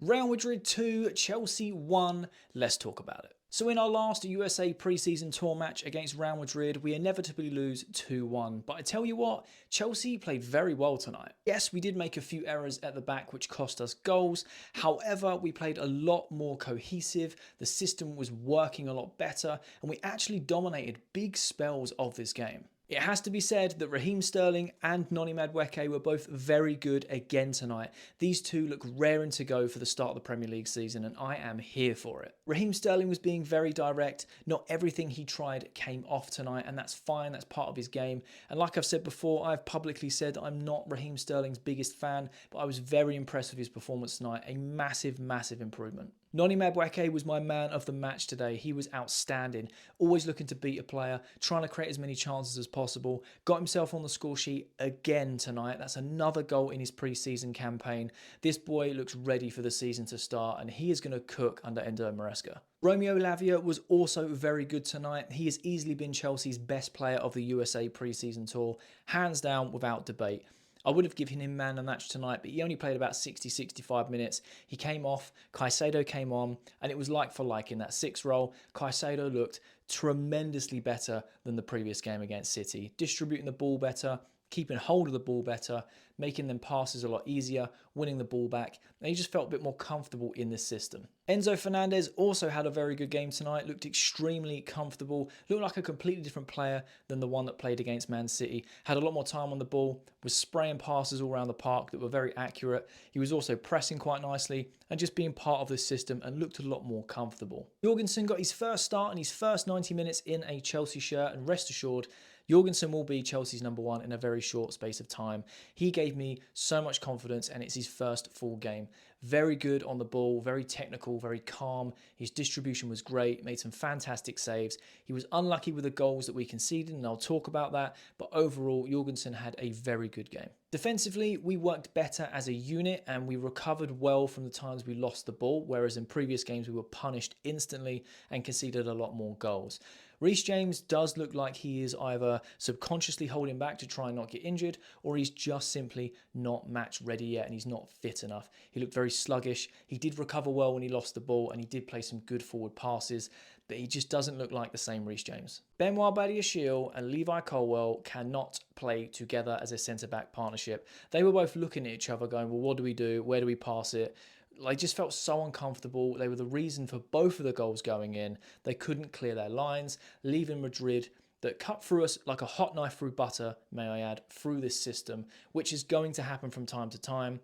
Real Madrid 2, Chelsea 1. Let's talk about it. So in our last USA pre-season tour match against Real Madrid, we inevitably lose 2-1. But I tell you what, Chelsea played very well tonight. Yes, we did make a few errors at the back which cost us goals. However, we played a lot more cohesive, the system was working a lot better, and we actually dominated big spells of this game. It has to be said that Raheem Sterling and Noni Madueke were both very good again tonight. These two look raring to go for the start of the Premier League season, and I am here for it. Raheem Sterling was being very direct. Not everything he tried came off tonight, and that's fine. That's part of his game. And like I've said before, I've publicly said that I'm not Raheem Sterling's biggest fan, but I was very impressed with his performance tonight. A massive, massive improvement. Noni Madueke was my man of the match today. He was outstanding, always looking to beat a player, trying to create as many chances as possible. Got himself on the score sheet again tonight. That's another goal in his pre-season campaign. This boy looks ready for the season to start, and he is going to cook under Enzo Maresca. Romeo Lavia was also very good tonight. He has easily been Chelsea's best player of the USA pre-season tour, hands down without debate. I would have given him man of the match tonight, but he only played about 60-65 minutes. He came off, Caicedo came on, and it was like for like in that 6 role. Caicedo looked tremendously better than the previous game against City, distributing the ball better, keeping hold of the ball better, making them passes a lot easier, winning the ball back, and he just felt a bit more comfortable in this system. Enzo Fernandez also had a very good game tonight, looked extremely comfortable, looked like a completely different player than the one that played against Man City, had a lot more time on the ball, was spraying passes all around the park that were very accurate. He was also pressing quite nicely and just being part of this system and looked a lot more comfortable. Jorgenson got his first start in his first 90 minutes in a Chelsea shirt, and rest assured, Jorgenson will be Chelsea's number one in a very short space of time. He gave me so much confidence, and it's his first full game. Very good on the ball, very technical, very calm. His distribution was great, made some fantastic saves. He was unlucky with the goals that we conceded, and I'll talk about that, but overall, Jorgenson had a very good game. Defensively, we worked better as a unit and we recovered well from the times we lost the ball, whereas in previous games we were punished instantly and conceded a lot more goals. Reece James does look like he is either subconsciously holding back to try and not get injured, or he's just simply not match ready yet and he's not fit enough. He looked very sluggish. He did recover well when he lost the ball and he did play some good forward passes, but he just doesn't look like the same Reece James. Benoit Badiashile and Levi Colwill cannot play together as a centre-back partnership. They were both looking at each other going, well, what do we do? Where do we pass it? They just felt so uncomfortable. They were the reason for both of the goals going in. They couldn't clear their lines, leaving Madrid that cut through us like a hot knife through butter, may I add, through this system, which is going to happen from time to time.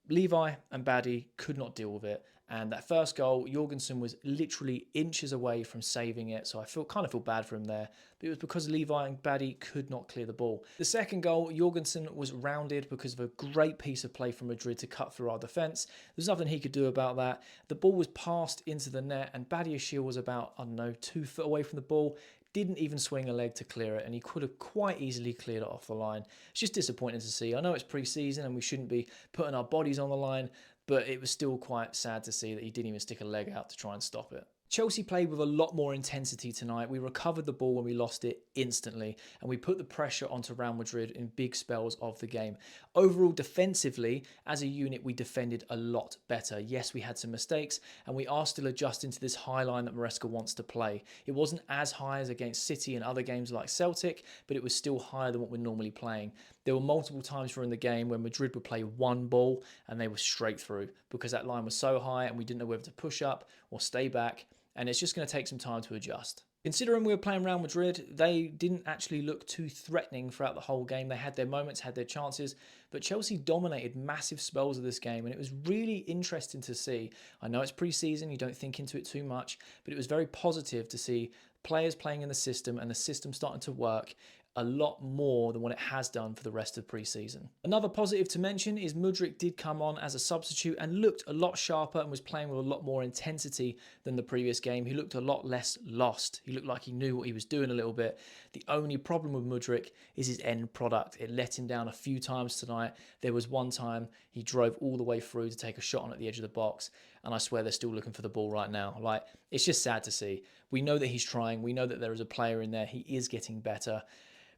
Levi and Baddy could not deal with it, and that first goal, Jorgenson was literally inches away from saving it, so I kind of feel bad for him there, but it was because Levi and Baddy could not clear the ball. The second goal, Jorgenson was rounded because of a great piece of play from Madrid to cut through our defence. There's nothing he could do about that. The ball was passed into the net, and Badiashile was about, 2 foot away from the ball. Didn't even swing a leg to clear it, and he could have quite easily cleared it off the line. It's just disappointing to see. I know it's pre-season and we shouldn't be putting our bodies on the line, but it was still quite sad to see that he didn't even stick a leg out to try and stop it. Chelsea played with a lot more intensity tonight. We recovered the ball when we lost it instantly, and we put the pressure onto Real Madrid in big spells of the game. Overall, defensively, as a unit, we defended a lot better. Yes, we had some mistakes, and we are still adjusting to this high line that Maresca wants to play. It wasn't as high as against City and other games like Celtic, but it was still higher than what we're normally playing. There were multiple times during the game where Madrid would play one ball, and they were straight through because that line was so high, and we didn't know whether to push up or stay back. And it's just going to take some time to adjust. Considering we were playing Real Madrid, they didn't actually look too threatening throughout the whole game. They had their moments, had their chances, but Chelsea dominated massive spells of this game, and it was really interesting to see. I know it's pre-season, you don't think into it too much, but it was very positive to see players playing in the system and the system starting to work a lot more than what it has done for the rest of pre-season. Another positive to mention is Mudri did come on as a substitute and looked a lot sharper and was playing with a lot more intensity than the previous game. He looked a lot less lost. He looked like he knew what he was doing a little bit. The only problem with Mudri is his end product. It let him down a few times tonight. There was one time he drove all the way through to take a shot on at the edge of the box, and I swear they're still looking for the ball right now. Like, it's just sad to see. We know that he's trying. We know that there is a player in there. He is getting better.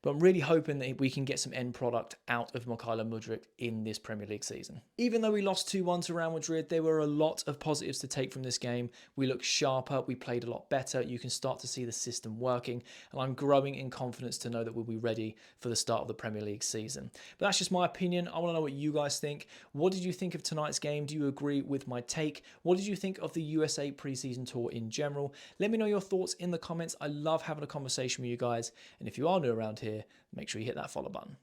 But I'm really hoping that we can get some end product out of Mykhailo Mudrik in this Premier League season. Even though we lost 2-1 to Real Madrid, there were a lot of positives to take from this game. We looked sharper, we played a lot better. You can start to see the system working, and I'm growing in confidence to know that we'll be ready for the start of the Premier League season. But that's just my opinion. I want to know what you guys think. What did you think of tonight's game? Do you agree with my take? What did you think of the USA preseason tour in general? Let me know your thoughts in the comments. I love having a conversation with you guys. And if you are new around here, make sure you hit that follow button.